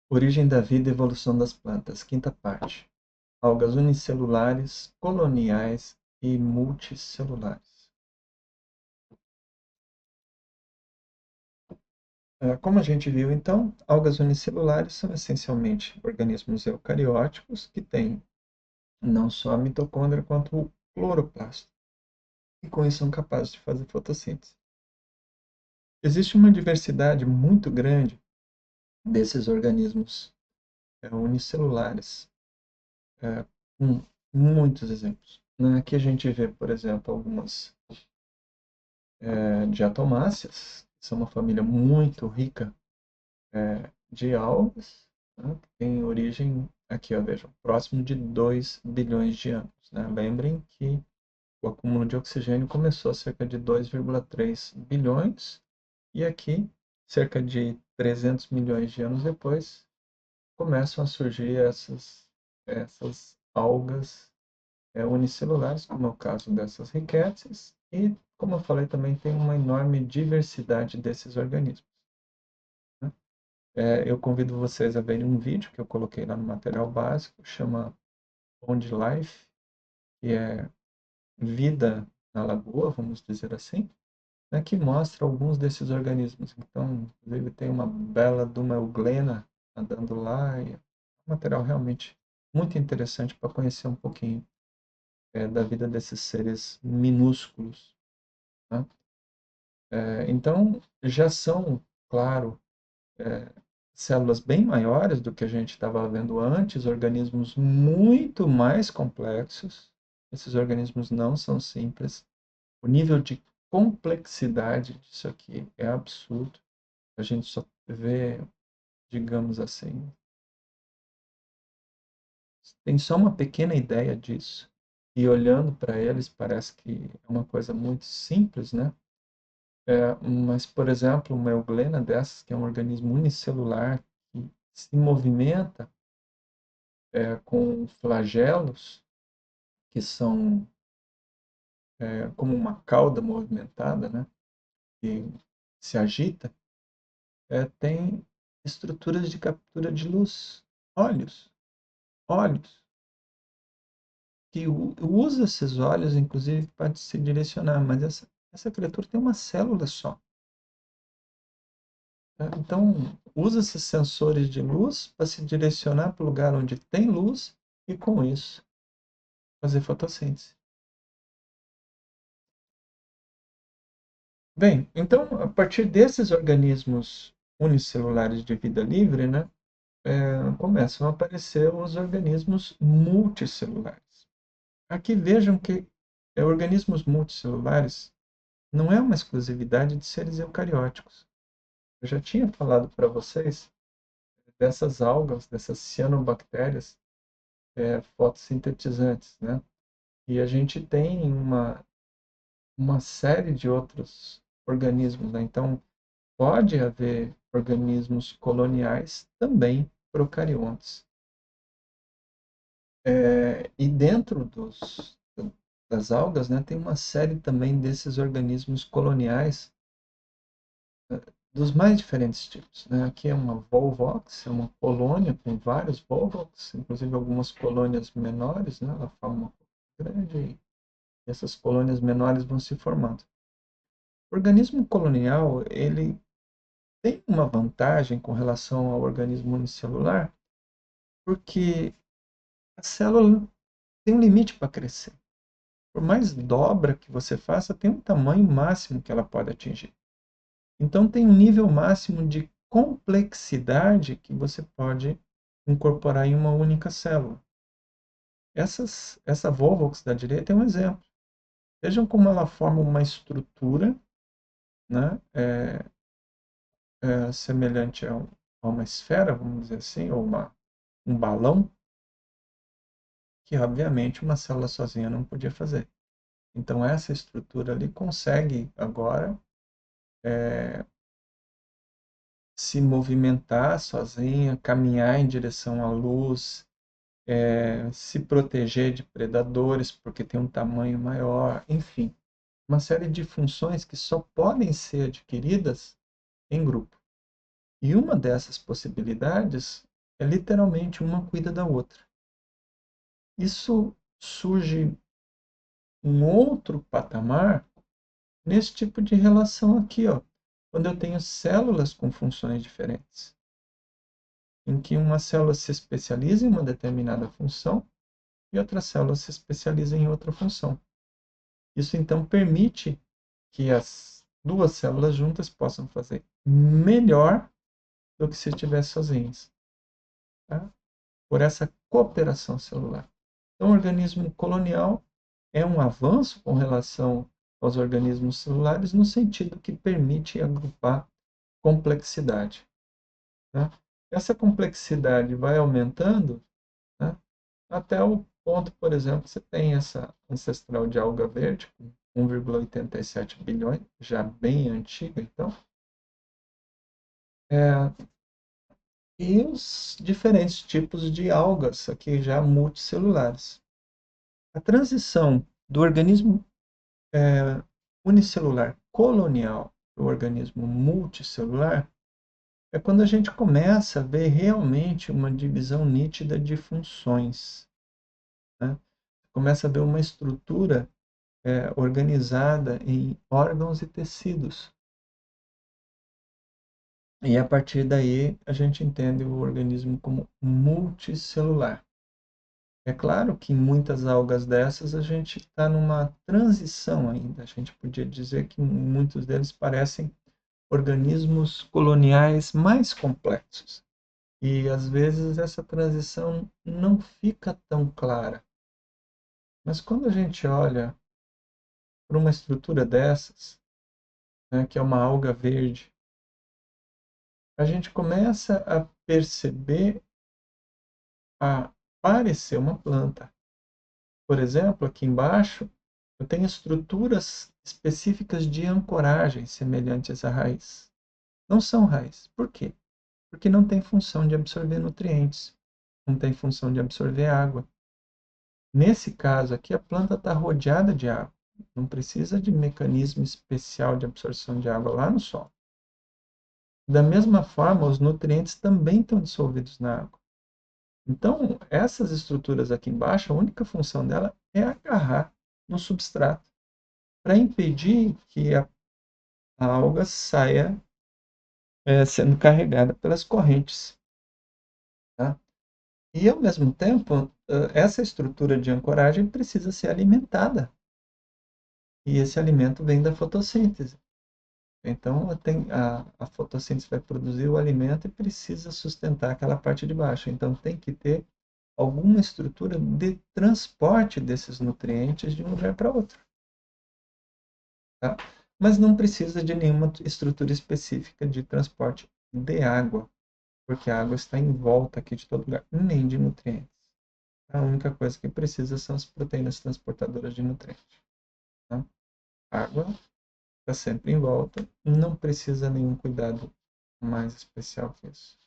Origem da vida e evolução das plantas, quinta parte. Algas unicelulares, coloniais e multicelulares. Como a gente viu, então, algas unicelulares são essencialmente organismos eucarióticos que têm não só a mitocôndria quanto o cloroplasto, e com isso são capazes de fazer fotossíntese. Existe uma diversidade muito grande desses organismos unicelulares, com muitos exemplos. Aqui a gente vê, por exemplo, algumas diatomáceas, que são uma família muito rica de algas, né, que tem origem, aqui ó, vejam, próximo de 2 bilhões de anos. Né? Lembrem que o acúmulo de oxigênio começou há cerca de 2,3 bilhões, e aqui, cerca de 300 milhões de anos depois, começam a surgir essas algas unicelulares, como é o caso dessas riquétias, e, como eu falei, também tem uma enorme diversidade desses organismos. Né? Eu convido vocês a verem um vídeo que eu coloquei lá no material básico, chama Pond Life, que é vida na lagoa, vamos dizer assim, né, que mostra alguns desses organismos. Então, inclusive, tem uma bela de uma euglena andando lá, e é um material realmente muito interessante para conhecer um pouquinho da vida desses seres minúsculos. Né? Então, já são, claro, células bem maiores do que a gente estava vendo antes, organismos muito mais complexos. Esses organismos não são simples. O nível de complexidade disso aqui é absurdo. A gente só vê, digamos assim, tem só uma pequena ideia disso. E olhando para eles, parece que é uma coisa muito simples, né? Mas, por exemplo, uma euglena dessas, que é um organismo unicelular, que se movimenta com flagelos, que são como uma cauda movimentada, né? Que se agita, tem estruturas de captura de luz, olhos, olhos, que usa esses olhos, inclusive, para se direcionar, mas essa criatura tem uma célula só. Né? Então, usa esses sensores de luz para se direcionar para o lugar onde tem luz e, com isso, fazer fotossíntese. Bem, então, a partir desses organismos unicelulares de vida livre, né, começam a aparecer os organismos multicelulares. Aqui vejam que organismos multicelulares não é uma exclusividade de seres eucarióticos. Eu já tinha falado para vocês dessas algas, dessas cianobactérias fotossintetizantes, né? E a gente tem uma série de outros organismos, né? Então, pode haver organismos coloniais também procariontes. E dentro das algas, né, tem uma série também desses organismos coloniais dos mais diferentes tipos. Né? Aqui é uma Volvox, é uma colônia com vários Volvox, inclusive algumas colônias menores, né? Ela forma uma grande e essas colônias menores vão se formando. O organismo colonial, ele tem uma vantagem com relação ao organismo unicelular, porque a célula tem um limite para crescer. Por mais dobra que você faça, tem um tamanho máximo que ela pode atingir. Então, tem um nível máximo de complexidade que você pode incorporar em uma única célula. Essa Volvox da direita é um exemplo. Vejam como ela forma uma estrutura, né, semelhante a uma esfera, vamos dizer assim, ou um balão, que obviamente uma célula sozinha não podia fazer. Então, essa estrutura ali consegue agora se movimentar sozinha, caminhar em direção à luz, se proteger de predadores porque tem um tamanho maior, enfim, uma série de funções que só podem ser adquiridas em grupo. E uma dessas possibilidades É literalmente uma cuida da outra. Isso surge um outro patamar nesse tipo de relação aqui, ó, quando eu tenho células com funções diferentes, em que uma célula se especializa em uma determinada função e outra célula se especializa em outra função. Isso então permite que as duas células juntas possam fazer melhor do que se estivessem sozinhas, tá? Por essa cooperação celular. Então, o organismo colonial é um avanço com relação aos organismos celulares no sentido que permite agrupar complexidade, né? Essa complexidade vai aumentando, né, até o ponto, por exemplo, você tem essa ancestral de alga verde com 1,87 bilhões, já bem antiga, então, e os diferentes tipos de algas, aqui já multicelulares. A transição do organismo unicelular colonial para o organismo multicelular é quando a gente começa a ver realmente uma divisão nítida de funções, né? Começa a ver uma estrutura organizada em órgãos e tecidos. E a partir daí a gente entende o organismo como multicelular. É claro que em muitas algas dessas a gente está numa transição ainda. A gente podia dizer que muitos deles parecem organismos coloniais mais complexos. E às vezes essa transição não fica tão clara. Mas quando a gente olha para uma estrutura dessas, né, que é uma alga verde, a gente começa a perceber a parecer uma planta. Por exemplo, aqui embaixo, eu tenho estruturas específicas de ancoragem semelhantes à raiz. Não são raiz. Por quê? Porque não tem função de absorver nutrientes, não tem função de absorver água. Nesse caso aqui, a planta está rodeada de água. Não precisa de mecanismo especial de absorção de água lá no solo. Da mesma forma, os nutrientes também estão dissolvidos na água. Então, essas estruturas aqui embaixo, a única função dela é agarrar no substrato para impedir que a alga saia sendo carregada pelas correntes. Tá? E, ao mesmo tempo, essa estrutura de ancoragem precisa ser alimentada. E esse alimento vem da fotossíntese. Então, a fotossíntese vai produzir o alimento e precisa sustentar aquela parte de baixo. Então, tem que ter alguma estrutura de transporte desses nutrientes de um lugar para outro. Tá? Mas não precisa de nenhuma estrutura específica de transporte de água, porque a água está em volta aqui de todo lugar, nem de nutrientes. A única coisa que precisa são as proteínas transportadoras de nutrientes. Tá? A água está sempre em volta, não precisa nenhum cuidado mais especial que isso.